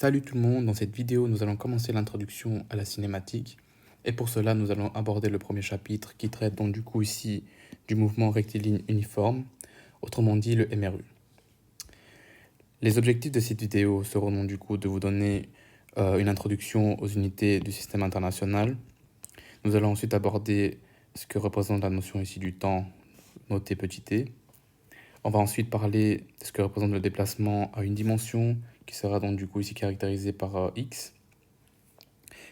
Salut tout le monde, dans cette vidéo nous allons commencer l'introduction à la cinématique et pour cela nous allons aborder le premier chapitre qui traite donc du coup ici du mouvement rectiligne uniforme, autrement dit le MRU. Les objectifs de cette vidéo seront donc du coup de vous donner une introduction aux unités du système international. Nous allons ensuite aborder ce que représente la notion ici du temps, noté petit t. On va ensuite parler de ce que représente le déplacement à une dimension, qui sera donc du coup ici caractérisé par x.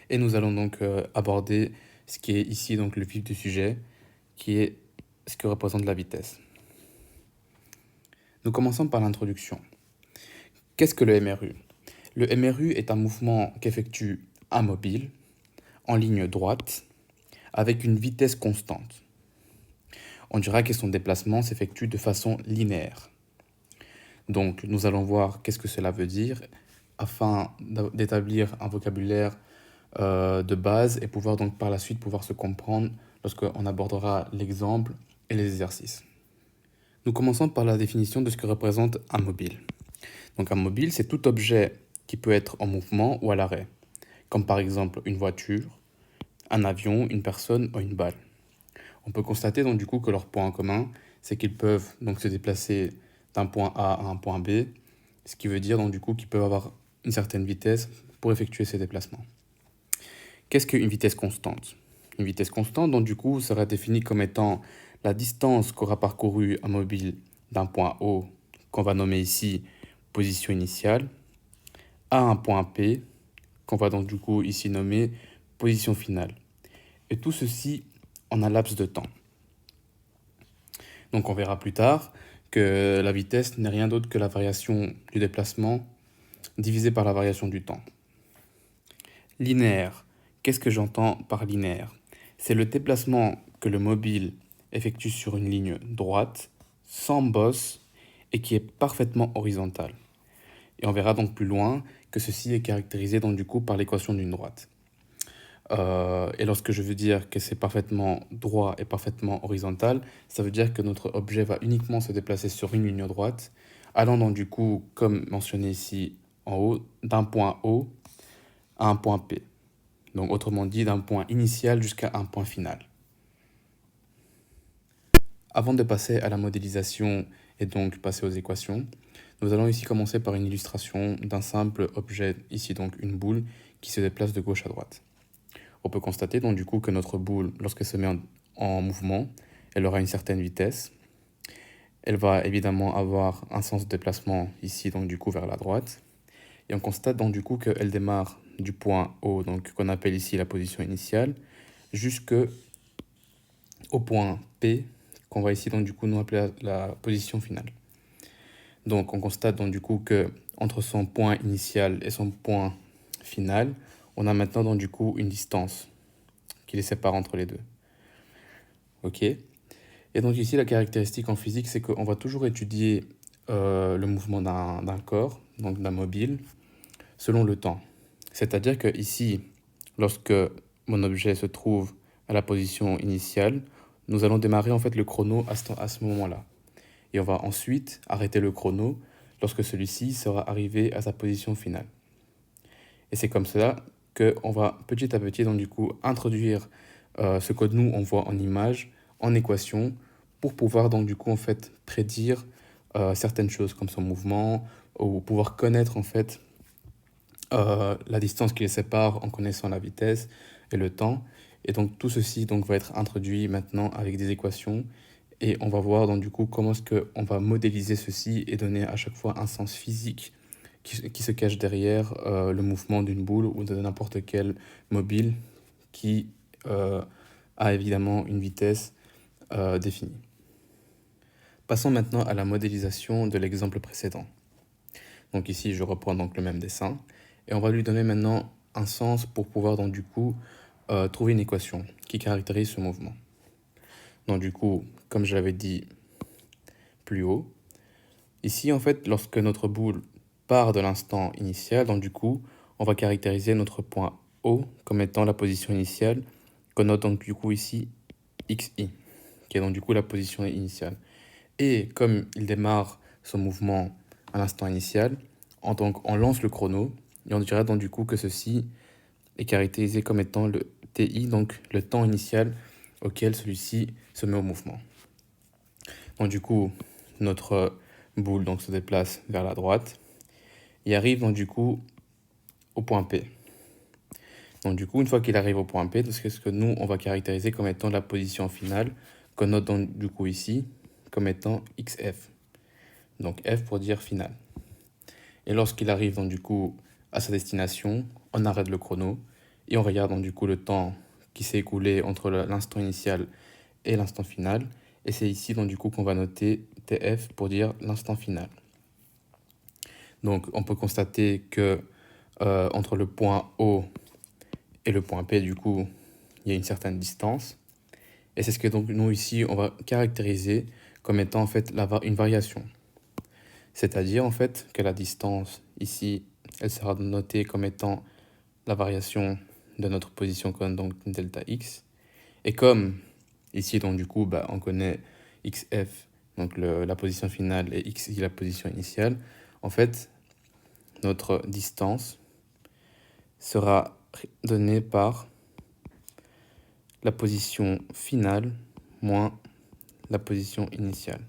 Et nous allons donc aborder ce qui est ici donc le vif du sujet, qui est ce que représente la vitesse. Nous commençons par l'introduction. Qu'est-ce que le MRU? Le MRU est un mouvement qu'effectue un mobile en ligne droite avec une vitesse constante. On dira que son déplacement s'effectue de façon linéaire. Donc nous allons voir qu'est-ce que cela veut dire afin d'établir un vocabulaire de base et pouvoir donc par la suite pouvoir se comprendre lorsqu'on abordera l'exemple et les exercices. Nous commençons par la définition de ce que représente un mobile. Donc un mobile, c'est tout objet qui peut être en mouvement ou à l'arrêt, comme par exemple une voiture, un avion, une personne ou une balle. On peut constater donc du coup que leur point en commun, c'est qu'ils peuvent donc se déplacer d'un point A à un point B, ce qui veut dire donc du coup qu'ils peuvent avoir une certaine vitesse pour effectuer ces déplacements. Qu'est-ce qu'une vitesse constante? Une vitesse constante, donc du coup, sera définie comme étant la distance qu'aura parcouru un mobile d'un point O, qu'on va nommer ici position initiale, à un point P, qu'on va donc du coup ici nommer position finale. Et tout ceci en un laps de temps. Donc on verra plus tard que la vitesse n'est rien d'autre que la variation du déplacement divisée par la variation du temps. Linéaire. Qu'est-ce que j'entends par linéaire? C'est le déplacement que le mobile effectue sur une ligne droite, sans bosse, et qui est parfaitement horizontale. Et on verra donc plus loin que ceci est caractérisé donc du coup par l'équation d'une droite. Et lorsque je veux dire que c'est parfaitement droit et parfaitement horizontal, ça veut dire que notre objet va uniquement se déplacer sur une ligne droite, allant donc du coup, comme mentionné ici en haut, d'un point O à un point P. Donc autrement dit, d'un point initial jusqu'à un point final. Avant de passer à la modélisation et donc passer aux équations, nous allons ici commencer par une illustration d'un simple objet, ici donc une boule, qui se déplace de gauche à droite. On peut constater donc du coup que notre boule, lorsqu'elle se met en mouvement, elle aura une certaine vitesse. Elle va évidemment avoir un sens de déplacement ici donc du coup vers la droite. Et on constate donc du coup qu'elle démarre du point O, donc qu'on appelle ici la position initiale, jusqu'au point P, qu'on va ici donc du coup nous appeler la position finale. Donc on constate donc du coup que entre son point initial et son point final, on a maintenant donc du coup une distance qui les sépare entre les deux. Ok. Et donc ici la caractéristique en physique, c'est qu'on va toujours étudier le mouvement d'un corps, donc d'un mobile, selon le temps. C'est-à-dire que ici, lorsque mon objet se trouve à la position initiale, nous allons démarrer en fait le chrono à ce moment-là. Et on va ensuite arrêter le chrono lorsque celui-ci sera arrivé à sa position finale. Et c'est comme cela qu'on va petit à petit donc du coup introduire ce que nous on voit en image, en équation, pour pouvoir donc du coup en fait prédire certaines choses comme son mouvement ou pouvoir connaître en fait la distance qui les sépare en connaissant la vitesse et le temps. Et donc tout ceci donc va être introduit maintenant avec des équations et on va voir donc du coup comment est-ce qu'on va modéliser ceci et donner à chaque fois un sens physique qui se cache derrière le mouvement d'une boule ou de n'importe quel mobile qui a évidemment une vitesse définie. Passons maintenant à la modélisation de l'exemple précédent. Donc ici, je reprends donc le même dessin et on va lui donner maintenant un sens pour pouvoir donc du coup trouver une équation qui caractérise ce mouvement. Donc du coup, comme je l'avais dit plus haut, ici en fait, lorsque notre boule part de l'instant initial, donc du coup, on va caractériser notre point O comme étant la position initiale, qu'on note donc du coup ici XI, qui est donc du coup la position initiale. Et comme il démarre son mouvement à l'instant initial, donc on lance le chrono, Et on dirait donc du coup que ceci est caractérisé comme étant le TI, donc le temps initial auquel celui-ci se met au mouvement. Donc du coup, notre boule donc, se déplace vers la droite et arrive donc du coup au point P. Donc du coup, une fois qu'il arrive au point P, c'est ce que nous, on va caractériser comme étant la position finale, qu'on note donc du coup ici comme étant XF. Donc F pour dire finale. Et lorsqu'il arrive donc du coup à sa destination, on arrête le chrono et on regarde donc du coup le temps qui s'est écoulé entre l'instant initial et l'instant final. Et c'est ici donc du coup qu'on va noter TF pour dire l'instant final. Donc on peut constater que entre le point O et le point P, du coup, il y a une certaine distance. Et c'est ce que donc nous ici, on va caractériser comme étant en fait une variation. C'est-à-dire en fait que la distance ici, elle sera notée comme étant la variation de notre position comme donc delta x. Et comme ici donc du coup on connaît xf, donc la position finale, et x la position initiale, en fait notre distance sera donnée par la position finale moins la position initiale.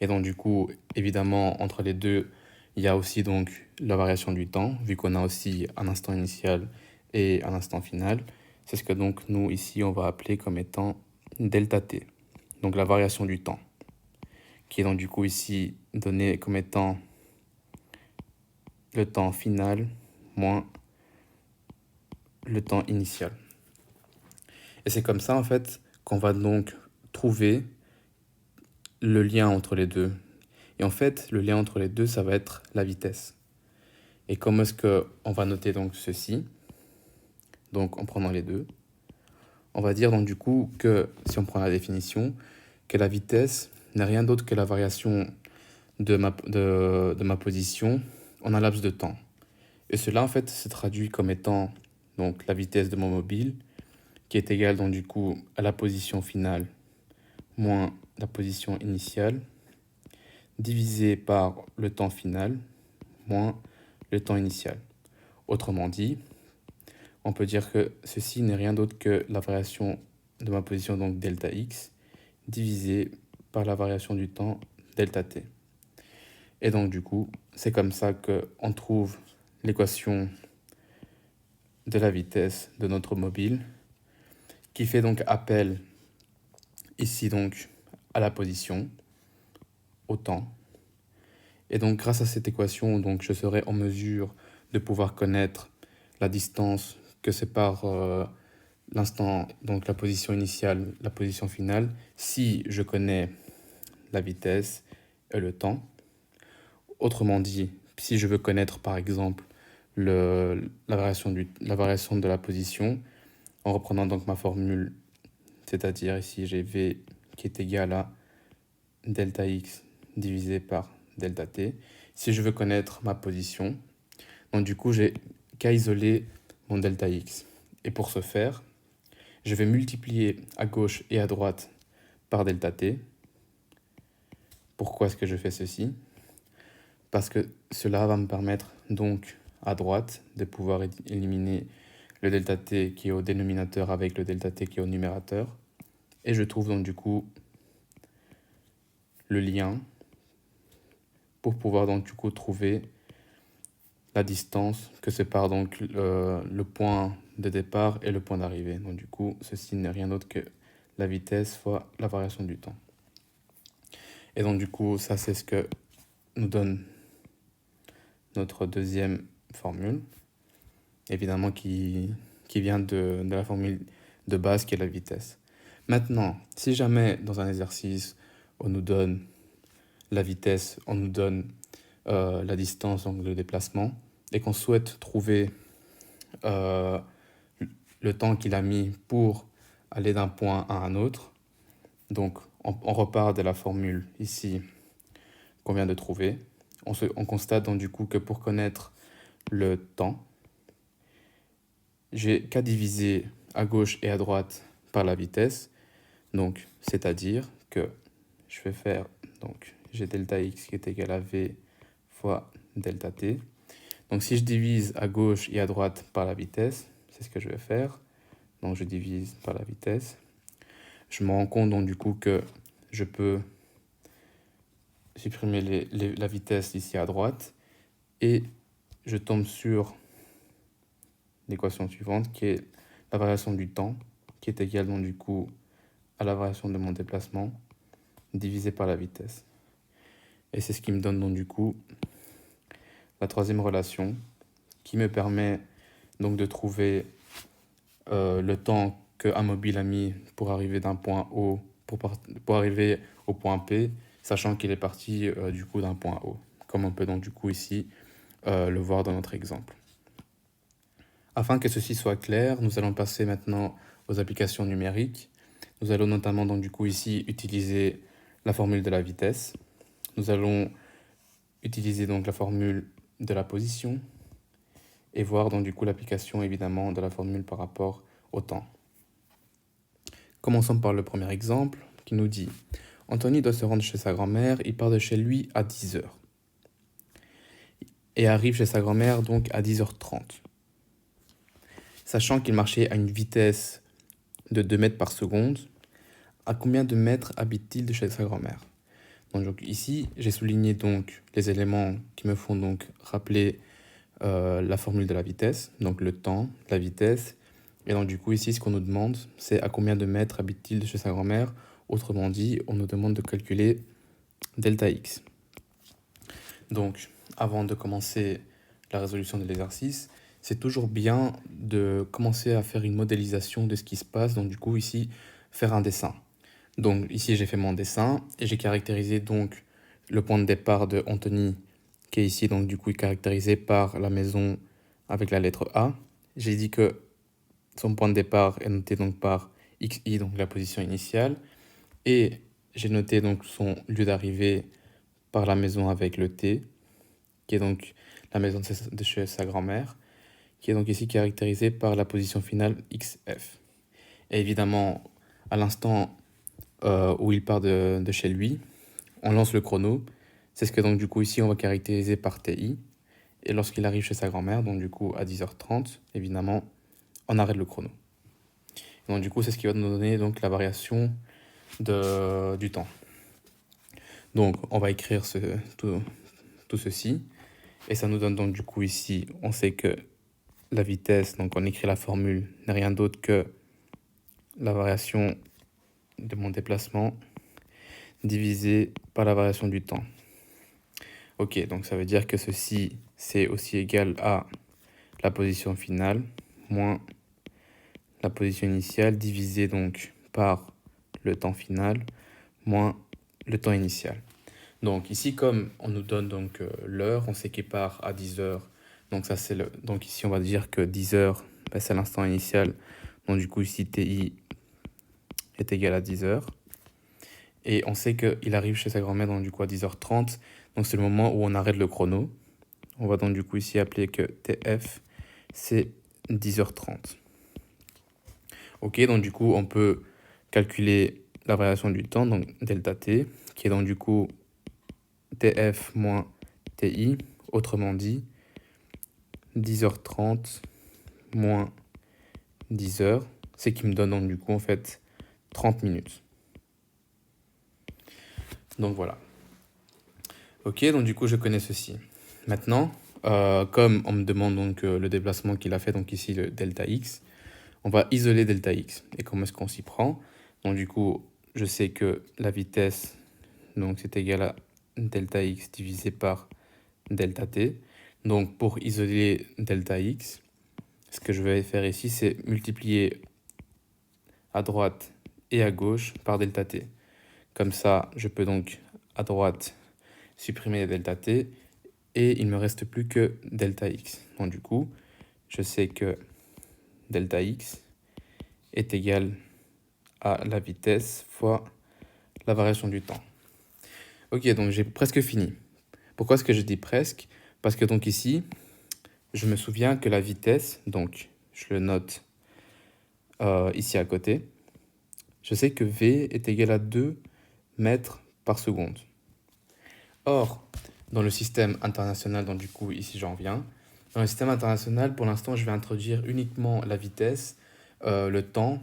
Et donc du coup, évidemment, entre les deux, il y a aussi donc la variation du temps, vu qu'on a aussi un instant initial et un instant final. C'est ce que donc nous, ici, on va appeler comme étant delta t, donc la variation du temps, qui est donc du coup ici donnée comme étant le temps final moins le temps initial. Et c'est comme ça, en fait, qu'on va donc trouver le lien entre les deux. Et en fait, le lien entre les deux, ça va être la vitesse. Et comment est-ce qu'on va noter donc ceci? Donc en prenant les deux, on va dire donc du coup que, si on prend la définition, que la vitesse n'est rien d'autre que la variation de ma position en un laps de temps. Et cela en fait se traduit comme étant donc la vitesse de mon mobile, qui est égale donc du coup à la position finale moins la position initiale, divisé par le temps final moins le temps initial. Autrement dit, on peut dire que ceci n'est rien d'autre que la variation de ma position, donc delta x, divisé par la variation du temps delta t. Et donc du coup, c'est comme ça qu'on trouve l'équation de la vitesse de notre mobile, qui fait donc appel ici donc à la position, au temps. Et donc grâce à cette équation, donc, je serai en mesure de pouvoir connaître la distance que sépare l'instant, donc la position initiale, la position finale, si je connais la vitesse et le temps. Autrement dit, si je veux connaître par exemple la variation de la position, en reprenant donc ma formule, c'est-à-dire ici j'ai V qui est égal à delta x divisé par delta t. Si je veux connaître ma position, donc du coup j'ai qu'à isoler mon delta x. Et pour ce faire, je vais multiplier à gauche et à droite par delta t. Pourquoi est-ce que je fais ceci? Parce que cela va me permettre donc à droite de pouvoir éliminer le delta t qui est au dénominateur avec le delta t qui est au numérateur. Et je trouve donc du coup le lien pour pouvoir donc du coup trouver la distance que sépare donc le point de départ et le point d'arrivée. Donc du coup, ceci n'est rien d'autre que la vitesse fois la variation du temps. Et donc du coup, ça c'est ce que nous donne notre deuxième formule, évidemment qui vient de la formule de base qui est la vitesse. Maintenant, si jamais dans un exercice on nous donne la vitesse, on nous donne la distance, donc le déplacement, et qu'on souhaite trouver le temps qu'il a mis pour aller d'un point à un autre, donc on repart de la formule ici qu'on vient de trouver. On constate donc du coup que pour connaître le temps, j'ai qu'à diviser à gauche et à droite par la vitesse, donc c'est-à-dire que je vais faire, donc j'ai delta x qui est égal à v fois delta t. Donc si je divise à gauche et à droite par la vitesse, c'est ce que je vais faire. Donc je divise par la vitesse. Je me rends compte donc du coup que je peux supprimer la vitesse ici à droite et je tombe sur l'équation suivante qui est la variation du temps qui est égale donc du coup à la variation de mon déplacement divisé par la vitesse. Et c'est ce qui me donne donc du coup la troisième relation qui me permet donc de trouver le temps qu'un mobile a mis pour arriver d'un point O pour arriver au point P, sachant qu'il est parti du coup d'un point O, comme on peut donc du coup ici le voir dans notre exemple. Afin que ceci soit clair, nous allons passer maintenant aux applications numériques. Nous allons notamment donc du coup ici utiliser la formule de la vitesse. Nous allons utiliser donc la formule de la position et voir donc du coup l'application évidemment de la formule par rapport au temps. Commençons par le premier exemple qui nous dit Anthony doit se rendre chez sa grand-mère, il part de chez lui à 10h et arrive chez sa grand-mère donc à 10h30. Sachant qu'il marchait à une vitesse de 2 mètres par seconde, à combien de mètres habite-t-il de chez sa grand-mère? Donc ici, j'ai souligné donc les éléments qui me font donc rappeler la formule de la vitesse, donc le temps, la vitesse. Et donc du coup ici, ce qu'on nous demande, c'est à combien de mètres habite-t-il de chez sa grand-mère? Autrement dit, on nous demande de calculer delta x. Donc, avant de commencer la résolution de l'exercice, c'est toujours bien de commencer à faire une modélisation de ce qui se passe. Donc du coup ici, faire un dessin. Donc ici, j'ai fait mon dessin et j'ai caractérisé donc le point de départ de Anthony, qui est ici donc du coup caractérisé par la maison avec la lettre A. J'ai dit que son point de départ est noté donc par XI, donc la position initiale. Et j'ai noté donc son lieu d'arrivée par la maison avec le T, qui est donc la maison de chez sa grand-mère, qui est donc ici caractérisée par la position finale XF. Et évidemment, à l'instant où il part de chez lui, on lance le chrono. C'est ce que donc du coup ici on va caractériser par TI. Et lorsqu'il arrive chez sa grand-mère, donc du coup à 10h30, évidemment, on arrête le chrono. Et donc du coup c'est ce qui va nous donner donc la variation du temps. Donc on va écrire tout ceci. Et ça nous donne donc du coup ici, on sait que la vitesse, donc on écrit la formule, n'est rien d'autre que la variation de mon déplacement divisé par la variation du temps. Ok, donc ça veut dire que ceci, c'est aussi égal à la position finale moins la position initiale divisé donc par le temps final moins le temps initial. Donc ici, comme on nous donne donc l'heure, on sait qu'il part à 10h. Donc ça c'est donc ici on va dire que 10h, ben, c'est l'instant initial. Donc du coup ici TI est égal à 10h. Et on sait qu'il arrive chez sa grand-mère donc du coup à 10h30. Donc c'est le moment où on arrête le chrono. On va donc du coup ici appeler que TF c'est 10h30. Ok, donc du coup on peut calculer la variation du temps, donc delta T, qui est donc du coup TF moins TI, autrement dit 10h30 moins 10h, c'est qui me donne donc du coup en fait 30 minutes. Donc voilà. Ok, donc du coup je connais ceci. Maintenant, comme on me demande donc le déplacement qu'il a fait, donc ici le delta x, on va isoler delta x. Et comment est-ce qu'on s'y prend? Donc du coup, je sais que la vitesse, donc c'est égal à delta x divisé par delta t. Donc pour isoler delta x, ce que je vais faire ici, c'est multiplier à droite et à gauche par delta t. Comme ça, je peux donc à droite supprimer delta t et il ne me reste plus que delta x. Donc du coup, je sais que delta x est égal à la vitesse fois la variation du temps. Ok, donc j'ai presque fini. Pourquoi est-ce que je dis presque? Parce que donc ici, je me souviens que la vitesse, donc je le note ici à côté, je sais que V est égal à 2 mètres par seconde. Or, dans le système international, donc du coup ici j'en viens, Dans le système international, pour l'instant, je vais introduire uniquement la vitesse, le temps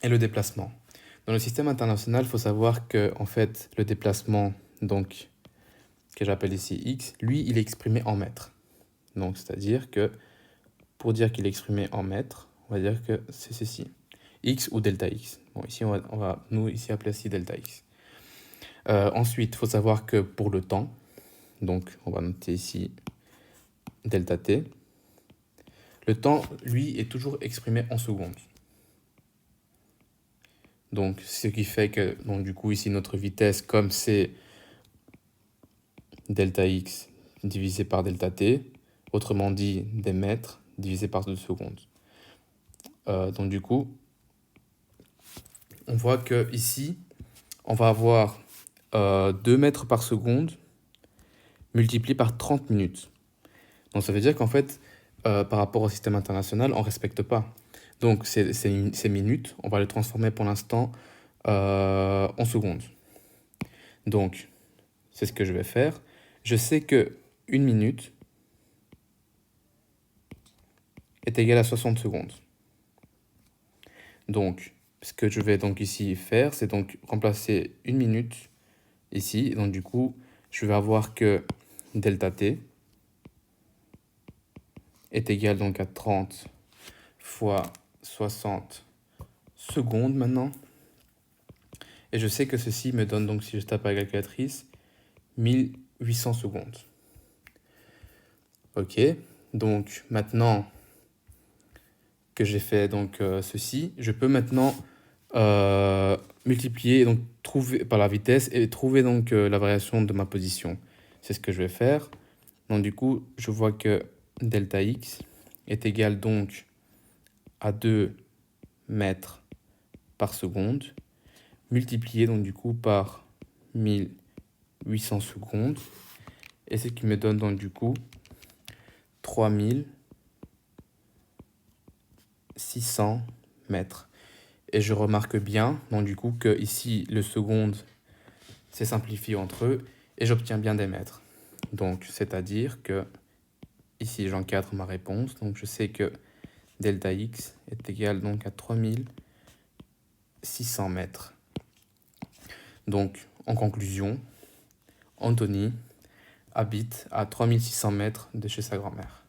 et le déplacement. Dans le système international, il faut savoir que en fait, le déplacement, donc, que j'appelle ici x, lui, il est exprimé en mètres. Donc, c'est-à-dire que pour dire qu'il est exprimé en mètres, on va dire que c'est ceci. X ou delta x. Bon, ici, on va nous ici appeler ici delta x. Ensuite, il faut savoir que pour le temps, donc on va noter ici delta t, le temps, lui, est toujours exprimé en secondes. Donc, ce qui fait que, donc, du coup, ici, notre vitesse, comme c'est delta x divisé par delta t, autrement dit, des mètres divisé par 2 secondes. Donc, du coup, on voit que ici, on va avoir 2 mètres par seconde multiplié par 30 minutes. Donc, ça veut dire qu'en fait, par rapport au système international, on ne respecte pas. Donc, ces minutes, on va les transformer pour l'instant en secondes. Donc, c'est ce que je vais faire. Je sais que 1 minute est égale à 60 secondes. Donc, ce que je vais donc ici faire, c'est donc remplacer 1 minute ici. Donc, du coup, je vais avoir que delta t est égal donc à 30 fois 60 secondes maintenant. Et je sais que ceci me donne donc, si je tape à la calculatrice, 1800 secondes. Ok, donc maintenant que j'ai fait donc ceci, je peux maintenant multiplier donc trouver par la vitesse et trouver donc la variation de ma position. C'est ce que je vais faire. Donc du coup, je vois que delta x est égal donc à 2 mètres par seconde, multiplié donc du coup par 1800 secondes, et ce qui me donne donc du coup 3600 mètres. Et je remarque bien donc du coup que ici le seconde s'est simplifié entre eux et j'obtiens bien des mètres. Donc c'est-à-dire que ici j'encadre ma réponse, donc je sais que delta x est égal donc à 3600 mètres. Donc en conclusion, Anthony habite à 3600 mètres de chez sa grand-mère.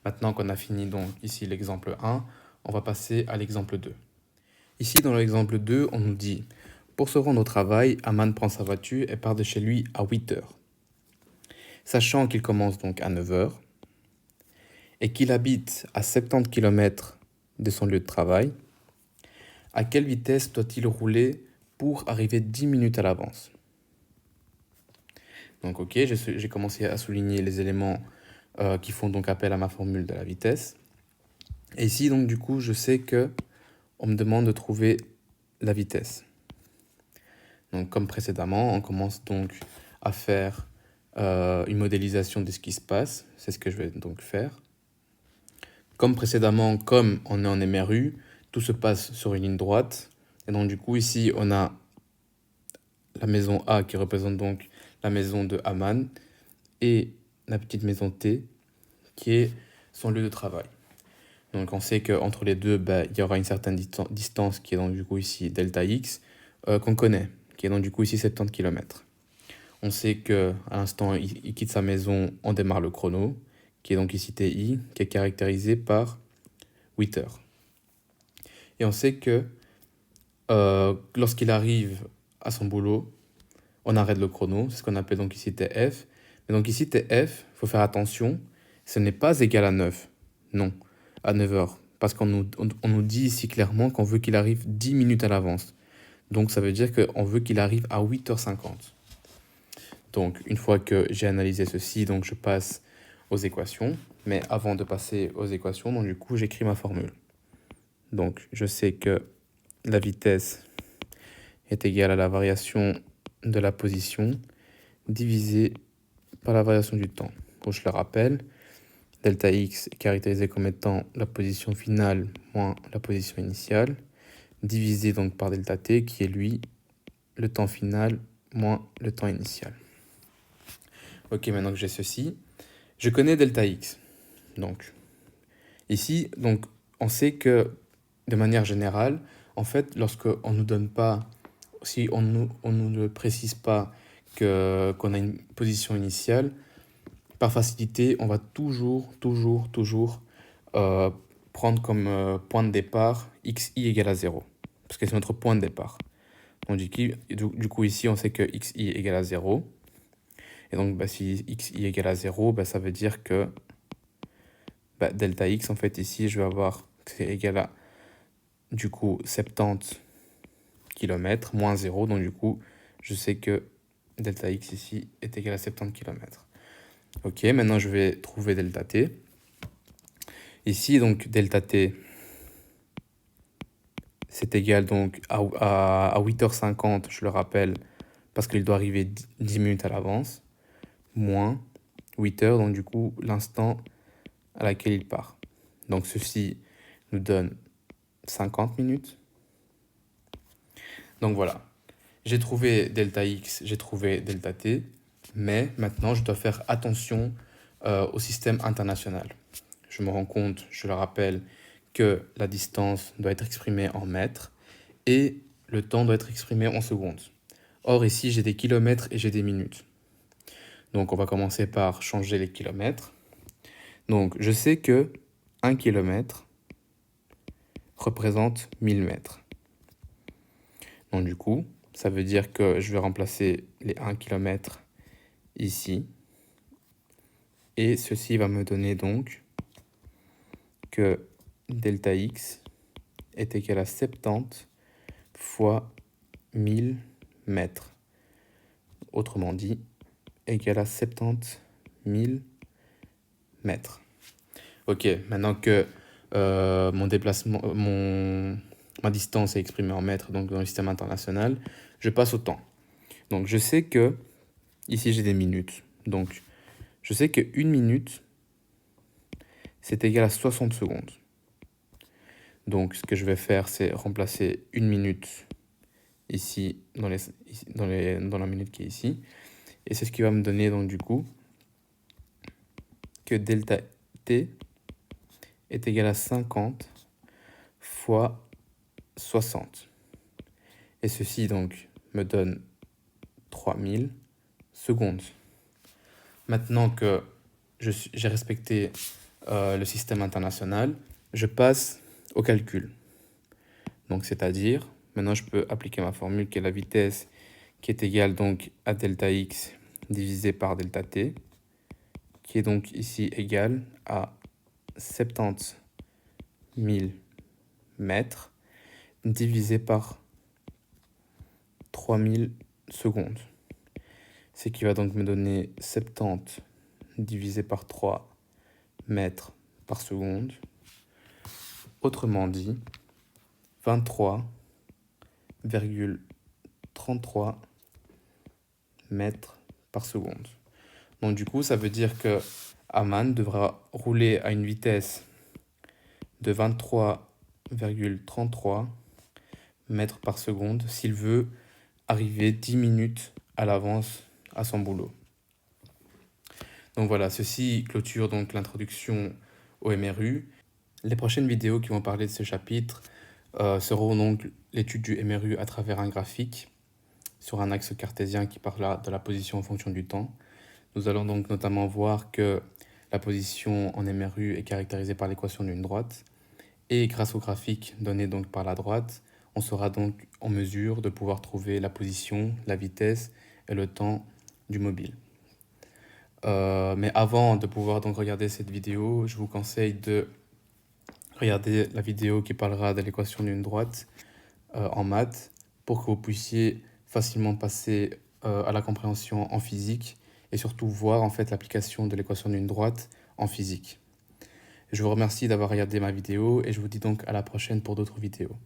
Maintenant qu'on a fini donc ici l'exemple 1, on va passer à l'exemple 2. Ici dans l'exemple 2, on nous dit « Pour se rendre au travail, Aman prend sa voiture et part de chez lui à 8 heures. Sachant qu'il commence donc à 9 heures et qu'il habite à 70 km de son lieu de travail, à quelle vitesse doit-il rouler pour arriver 10 minutes à l'avance ?» Donc ok, j'ai commencé à souligner les éléments qui font donc appel à ma formule de la vitesse. Et ici donc du coup je sais que on me demande de trouver la vitesse. Donc comme précédemment, on commence donc à faire une modélisation de ce qui se passe. C'est ce que je vais donc faire. Comme précédemment, comme on est en MRU, tout se passe sur une ligne droite. Et donc du coup ici on a la maison A qui représente donc la maison de Aman et la petite maison T qui est son lieu de travail. Donc on sait qu'entre les deux, il y aura une certaine distance qui est donc du coup ici delta x qu'on connaît, qui est donc du coup ici 70 km. On sait qu'à l'instant il quitte sa maison, on démarre le chrono, qui est donc ici TI, qui est caractérisé par 8 heures. Et on sait que lorsqu'il arrive à son boulot, on arrête le chrono, c'est ce qu'on appelle donc ici TF. Mais donc ici TF, il faut faire attention, ce n'est pas égal à 9, non, à 9 heures. Parce qu'on nous dit ici clairement qu'on veut qu'il arrive 10 minutes à l'avance. Donc ça veut dire qu'on veut qu'il arrive à 8h50. Donc une fois que j'ai analysé ceci, donc je passe aux équations. Mais avant de passer aux équations, donc du coup j'écris ma formule. Donc je sais que la vitesse est égale à la variation de la position divisée par la variation du temps. Donc je le rappelle, delta x est caractérisé comme étant la position finale moins la position initiale, divisé donc par delta t qui est lui le temps final moins le temps initial. Ok, maintenant que j'ai ceci, je connais delta x. Donc, ici, donc, on sait que de manière générale, en fait, lorsqu'on ne nous donne pas, si on nous ne précise pas qu'on a une position initiale, par facilité, on va toujours euh, prendre comme point de départ xi égale à 0, parce que c'est notre point de départ. Donc du coup ici, on sait que xi égale à 0. Et donc si xi égale à 0, ça veut dire que delta x, en fait, ici, je vais avoir que c'est égal à, du coup, 70 km moins 0. Donc du coup, je sais que delta x ici est égal à 70 km. Ok, maintenant je vais trouver delta t. Ici, donc, delta t, c'est égal donc à 8h50, je le rappelle, parce qu'il doit arriver 10 minutes à l'avance, moins 8 heures, donc du coup, l'instant à laquelle il part. Donc ceci nous donne 50 minutes. Donc voilà, j'ai trouvé delta x, j'ai trouvé delta t, mais maintenant je dois faire attention au système international. Je me rends compte, je le rappelle, que la distance doit être exprimée en mètres et le temps doit être exprimé en secondes. Or ici, j'ai des kilomètres et j'ai des minutes. Donc on va commencer par changer les kilomètres. Donc je sais que 1 kilomètre représente 1000 mètres. Donc du coup, ça veut dire que je vais remplacer les 1 km ici. Et ceci va me donner donc que delta x est égal à 70 fois 1000 mètres. Autrement dit, égal à 70 000 mètres. Ok, maintenant que mon déplacement, ma distance est exprimée en mètres, donc dans le système international, je passe au temps. Donc je sais que, ici j'ai des minutes, donc je sais que 1 minute, c'est égal à 60 secondes. Donc ce que je vais faire, c'est remplacer 1 minute ici, dans la minute qui est ici, et c'est ce qui va me donner donc du coup que delta t est égal à 50 fois 60. Et ceci donc me donne 3000 secondes. Maintenant que j'ai respecté le système international, je passe au calcul. Donc c'est-à-dire, maintenant je peux appliquer ma formule qui est la vitesse qui est égale donc à delta x divisé par delta t, qui est donc ici égale à 70 000 mètres divisé par 3000 secondes. Ce qui va donc me donner 70 divisé par 3 mètres par seconde. Autrement dit, 23,33 mètres par seconde. Donc du coup, ça veut dire que Aman devra rouler à une vitesse de 23,33 mètres par seconde s'il veut arriver 10 minutes à l'avance à son boulot. Donc voilà, ceci clôture donc l'introduction au MRU. Les prochaines vidéos qui vont parler de ce chapitre seront donc l'étude du MRU à travers un graphique sur un axe cartésien qui parlera de la position en fonction du temps. Nous allons donc notamment voir que la position en MRU est caractérisée par l'équation d'une droite. Et grâce au graphique donné donc par la droite, on sera donc en mesure de pouvoir trouver la position, la vitesse et le temps du mobile. Mais avant de pouvoir donc regarder cette vidéo, je vous conseille de regarder la vidéo qui parlera de l'équation d'une droite en maths pour que vous puissiez facilement passer à la compréhension en physique et surtout voir en fait l'application de l'équation d'une droite en physique. Je vous remercie d'avoir regardé ma vidéo et je vous dis donc à la prochaine pour d'autres vidéos.